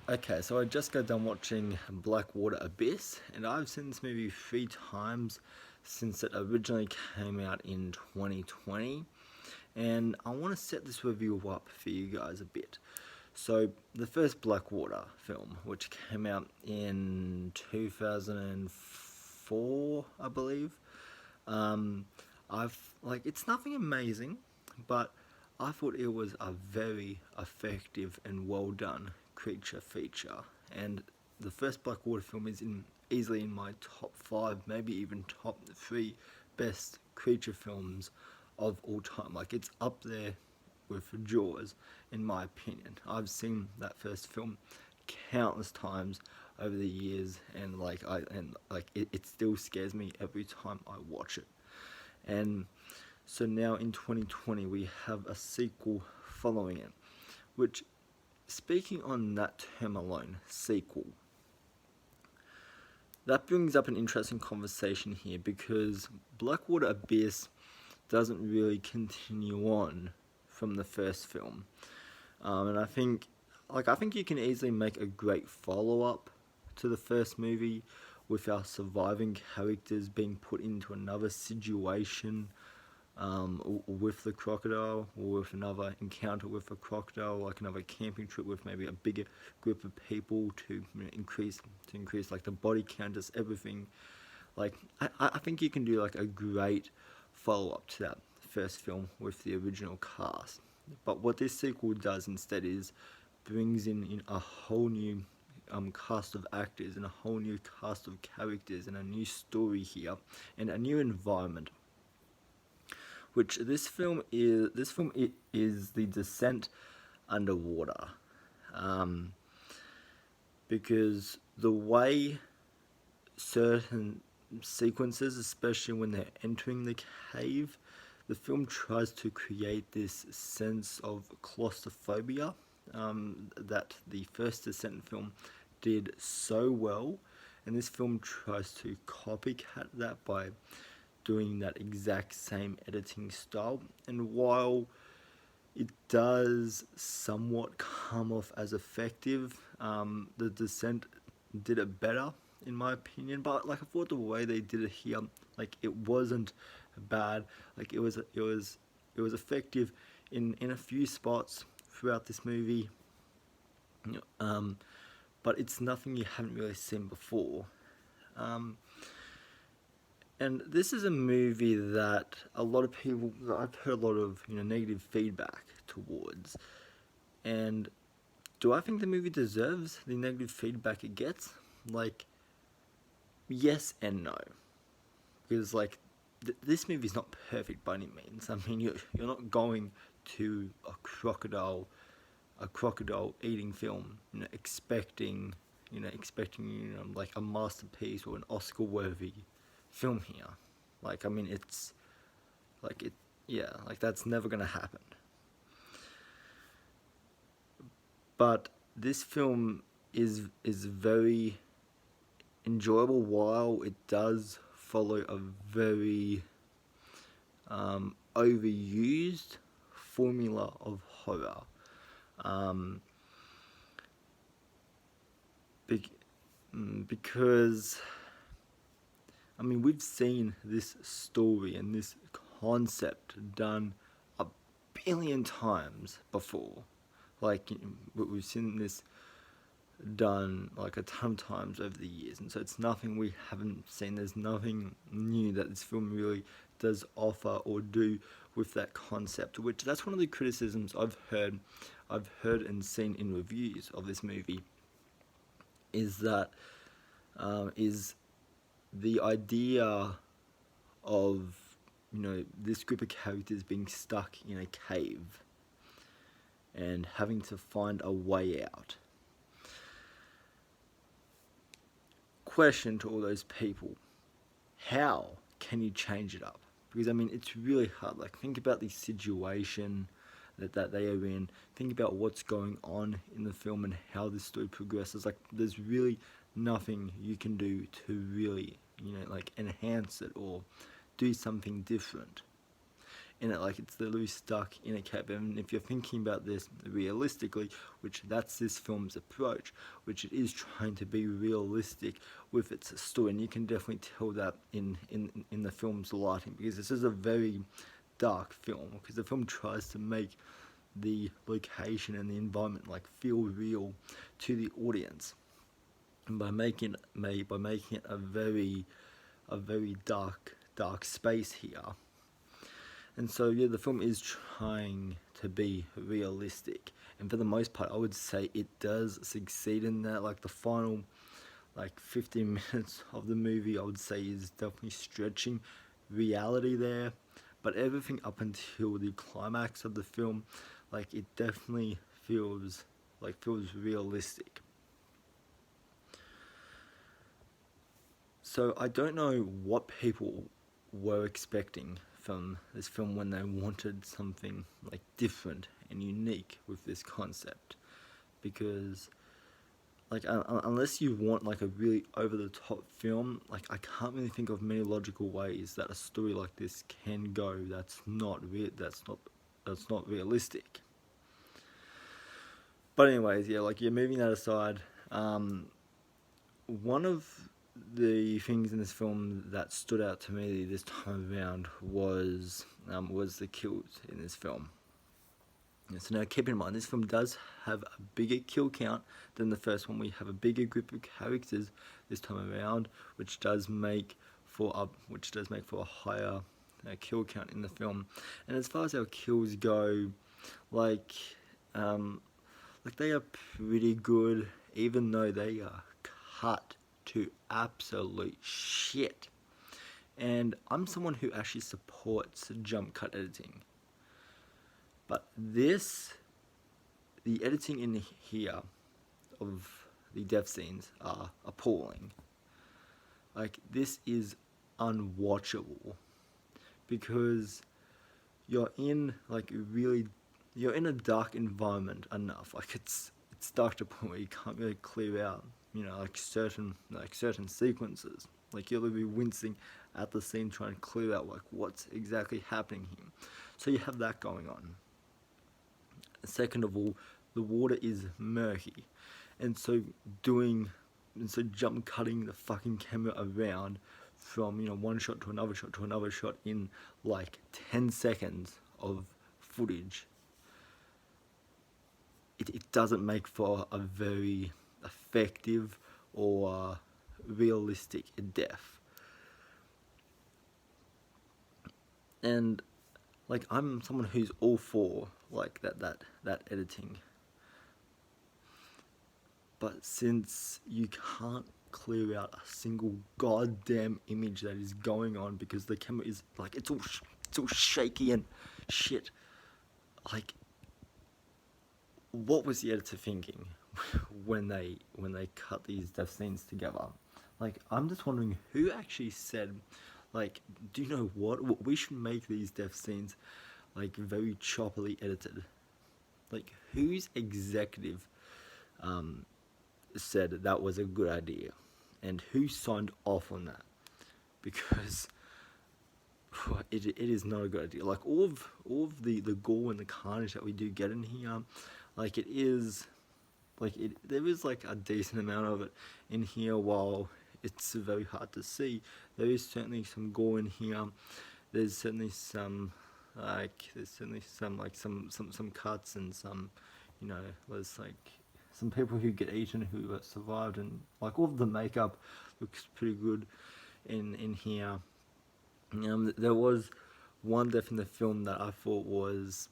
Okay, so I just got done watching Blackwater Abyss, and I've seen this movie 3 times since it originally came out in 2020. And I want to set this review up for you guys a bit. So, the first Blackwater film, which came out in 2004, I believe, um, it's nothing amazing, but I thought it was a very effective and well done creature feature. And the first Blackwater film is easily in my top five, maybe even top three best creature films of all time. Like, it's up there with Jaws, in my opinion. I've seen that first film countless times over the years, and it still scares me every time I watch it. And so now in 2020 we have a sequel following it, which, speaking on that term alone, sequel, that brings up an interesting conversation here because Blackwater Abyss doesn't really continue on from the first film. And I think you can easily make a great follow-up to the first movie with our surviving characters being put into another situation with the crocodile, or with another encounter with a crocodile, like another camping trip with maybe a bigger group of people to increase like the body count, just everything. I think you can do like a great follow up to that first film with the original cast. But what this sequel does instead is brings in a whole new cast of actors and a whole new cast of characters and a new story here and a new environment. Which this film is the descent underwater, um, because the way certain sequences, especially when they're entering the cave, the film tries to create this sense of claustrophobia that the first Descent film did so well, and this film tries to copycat that by doing that exact same editing style. And while it does somewhat come off as effective, the Descent did it better in my opinion. But like I thought the way they did it here, like it wasn't bad. Like it was effective in a few spots throughout this movie. But it's nothing you haven't really seen before. Um, and this is a movie that a lot of people, I've heard a lot of negative feedback towards. And do I think the movie deserves the negative feedback it gets? Like, yes and no, because like this movie is not perfect by any means. I mean, you're not going to a crocodile eating film, expecting like a masterpiece or an Oscar worthy film here. Like, I mean, it's like it, yeah, like that's never gonna happen. But this film is very enjoyable while it does follow a very overused formula of horror. Um, be- because I mean, we've seen this story and this concept done a billion times before. Like, we've seen this done like a ton of times over the years, and so it's nothing we haven't seen. There's nothing new that this film really does offer or do with that concept, which that's one of the criticisms I've heard and seen in reviews of this movie, is that is the idea of this group of characters being stuck in a cave and having to find a way out. Question to all those people: how can you change it up? Because I mean, it's really hard. Like, think about the situation that they are in. Think about what's going on in the film and how the story progresses. Like, there's really nothing you can do to really, like enhance it or do something different. in it, like it's literally stuck in a cave. And if you're thinking about this realistically, which that's this film's approach, which it is trying to be realistic with its story, and you can definitely tell that in the film's lighting, because this is a very dark film, because the film tries to make the location and the environment like feel real to the audience, and by making it a very dark space here. And so yeah, the film is trying to be realistic, and for the most part I would say it does succeed in that. Like the final 15 minutes of the movie, I would say, is definitely stretching reality there, but everything up until the climax of the film, like it definitely feels realistic. So I don't know what people were expecting from this film when they wanted something like different and unique with this concept, because like unless you want like a really over the top film, like I can't really think of many logical ways that a story like this can go that's not realistic. But anyways, yeah, like you're moving that aside. One of the things in this film that stood out to me this time around was the kills in this film. So now keep in mind, this film does have a bigger kill count than the first one. We have a bigger group of characters this time around, which does make for a higher kill count in the film. And as far as our kills go, like they are pretty good, even though they are cut to absolute shit. And I'm someone who actually supports jump cut editing. But the editing in here of the death scenes are appalling. Like, this is unwatchable, because you're in a dark environment enough. Like it's dark to the point where you can't really clear out, certain sequences. Like you'll be wincing at the scene trying to clear out like what's exactly happening here. So you have that going on. Second of all, the water is murky, and so jump cutting the fucking camera around from one shot to another shot in like 10 seconds of footage, it doesn't make for a very effective or realistic death. And like I'm someone who's all for like that editing, but since you can't clear out a single goddamn image that is going on because the camera is like it's all shaky and shit, like what was the editor thinking when they cut these death scenes together? Like I'm just wondering who actually said, like, do you know what we should make these death scenes like very choppily edited? Like whose executive said that was a good idea, and who signed off on that? Because it is not a good idea. Like all of the gore and the carnage that we do get in here, like there is like a decent amount of it in here. While it's very hard to see, there is certainly some gore in here. There's certainly some some cuts, and some there's like some people who get eaten who survived, and like all of the makeup looks pretty good in here. There was one death in the film that I thought was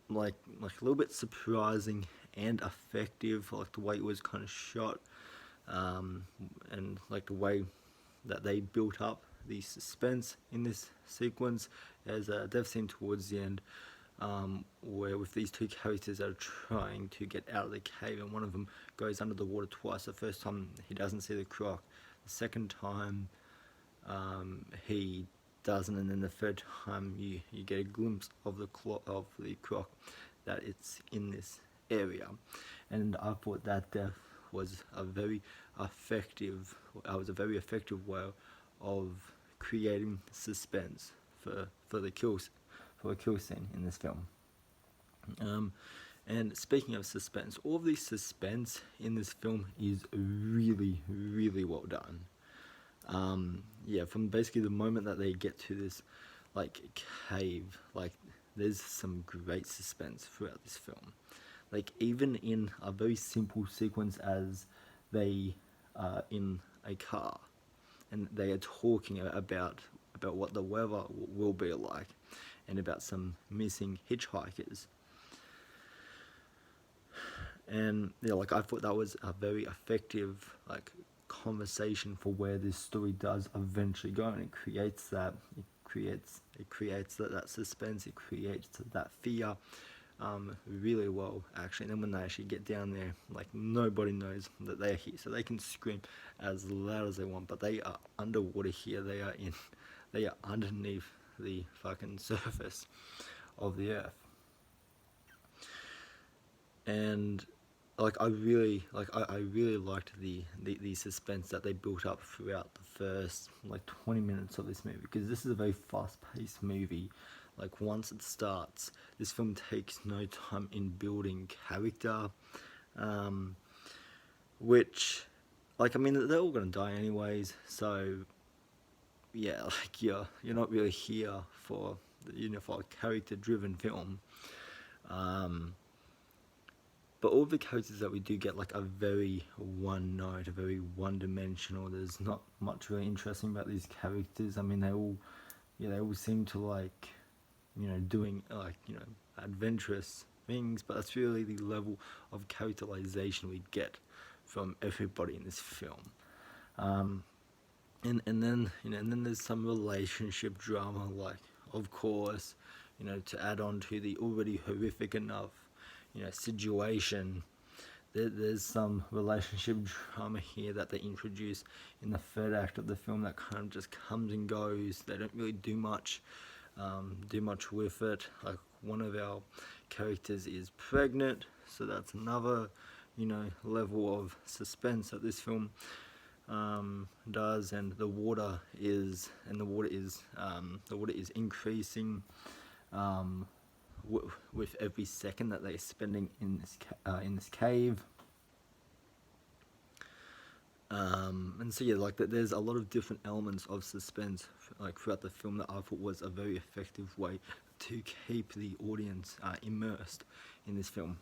like a little bit surprising and effective, like the way it was kind of shot, and like the way that they built up the suspense in this sequence. There's a death scene towards the end, where with these two characters that are trying to get out of the cave, and one of them goes under the water twice. The first time he doesn't see the croc, the second time he doesn't, and then the third time you get a glimpse of the croc that it's in this area. And I thought that death was a very effective way of creating suspense for the kills for a kill scene in this film. And speaking of suspense, all of the suspense in this film is really, really well done. Yeah, from basically the moment that they get to this, like, cave, like, there's some great suspense throughout this film. Like, even in a very simple sequence as they are in a car, and they are talking about what the weather will be like, and about some missing hitchhikers. And yeah, like, I thought that was a very effective, like, conversation for where this story does eventually go, and it creates that suspense, it creates that fear, really well, actually. And then when they actually get down there, like, nobody knows that they're here, so they can scream as loud as they want, but they are underwater here. They are underneath the fucking surface of the earth. And like, I really liked the suspense that they built up throughout the first, like, 20 minutes of this movie, because this is a very fast-paced movie. Like, once it starts, this film takes no time in building character, which, like, I mean, they're all gonna die anyways, so yeah, like, you're not really here for, for a character-driven film. But all the characters that we do get, like, are very one-note, very one-dimensional. There's not much really interesting about these characters. I mean, they all seem to, like, doing, like, adventurous things, but that's really the level of characterization we get from everybody in this film. And then there's some relationship drama, like, of course, to add on to the already horrific enough, situation. There's some relationship drama here that they introduce in the third act of the film that kind of just comes and goes. They don't really do much with it. Like, one of our characters is pregnant, so that's another, level of suspense that this film does. And the water is increasing with every second that they're spending in this cave. And so yeah, like, there's a lot of different elements of suspense, like, throughout the film, that I thought was a very effective way to keep the audience immersed in this film.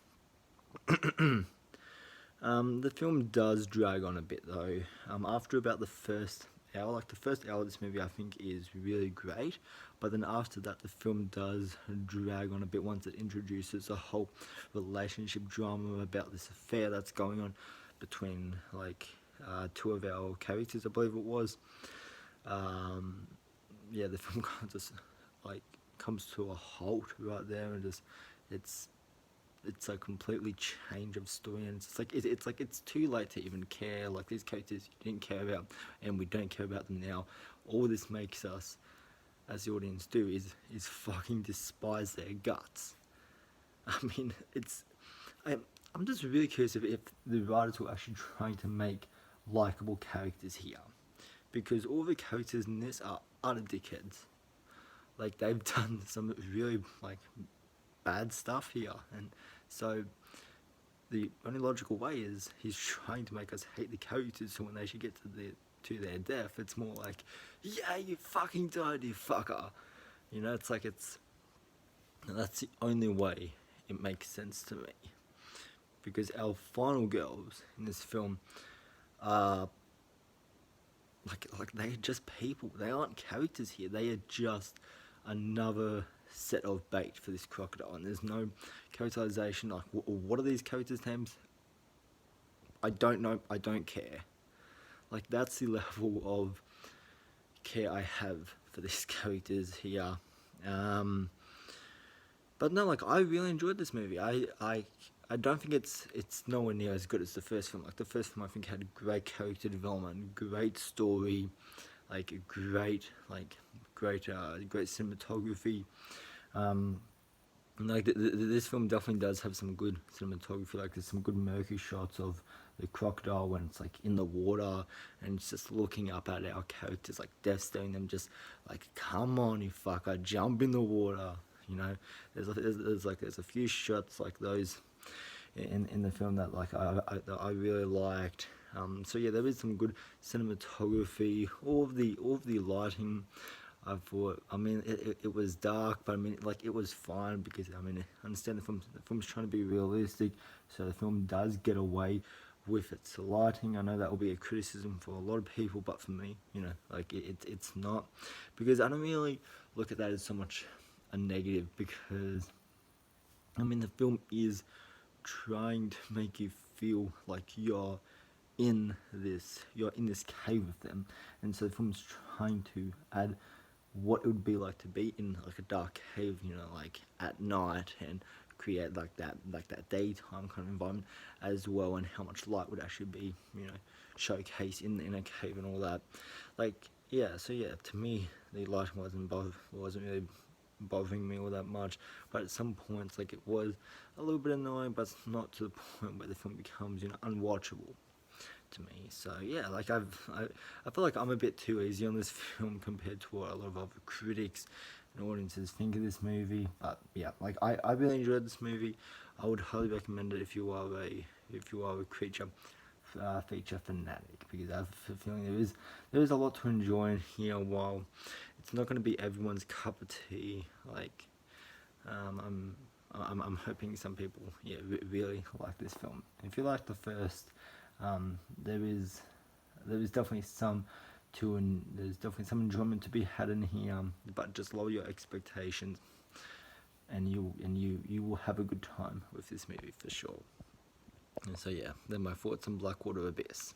The film does drag on a bit, though. After about the first hour, like, the first hour of this movie, I think, is really great, but then after that, the film does drag on a bit once it introduces a whole relationship drama about this affair that's going on between, like, two of our characters, I believe it was. Yeah, the film kind of just, like, comes to a halt right there, and just it's a completely change of story, and it's too late to even care. Like, these characters you didn't care about, and we don't care about them now. All this makes us, as the audience, do is fucking despise their guts. I mean, I'm just really curious if the writers were actually trying to make likable characters here, because all the characters in this are utter dickheads. Like, they've done some really, like, bad stuff here, and so the only logical way is he's trying to make us hate the characters, so when they should get to their death, it's more like, yeah, you fucking died, you fucker. It's like, that's the only way it makes sense to me, because our final girls in this film are like they're just people. They aren't characters here. They are just another set of bait for this crocodile, and there's no characterization. Like, what are these characters' names? I don't know. I don't care. Like, that's the level of care I have for these characters here. But no, like, I really enjoyed this movie. I don't think it's nowhere near as good as the first film. Like, the first film, I think, had great character development, great story, like, great cinematography. Like, this film definitely does have some good cinematography. Like, there's some good murky shots of the crocodile when it's, like, in the water, and it's just looking up at our characters, like, death staring them, just like, come on, you fucker, jump in the water, You know, there's a few shots like those in the film that that I really liked. So yeah, there is some good cinematography. All of the lighting, I thought. I mean, it was dark, but I mean, like, it was fine because I mean, I understand the film's trying to be realistic, so the film does get away with its lighting. I know that will be a criticism for a lot of people, but for me, you know, like it's not, because I don't really look at that as so much a negative, because I mean, the film is trying to make you feel like you're in this cave with them, and so the film's trying to add what it would be like to be in like a dark cave, you know, like at night, and create like that daytime kind of environment as well, and how much light would actually be, you know, showcased in a cave and all that. Like, yeah, so yeah, to me the lighting wasn't really bothering me all that much, but at some points, like, it was a little bit annoying, but it's not to the point where the film becomes, you know, unwatchable to me. So yeah, like, I feel like I'm a bit too easy on this film compared to what a lot of other critics and audiences think of this movie. But yeah, like, I really enjoyed this movie. I would highly recommend it if you are a feature fanatic, because I have a feeling there is a lot to enjoy in here. While it's not going to be everyone's cup of tea, like, I'm hoping some people, yeah, really like this film. If you like the first, there is definitely some there's definitely some enjoyment to be had in here, but just lower your expectations, and you will have a good time with this movie for sure. And so yeah, they're my thoughts on Blackwater Abyss.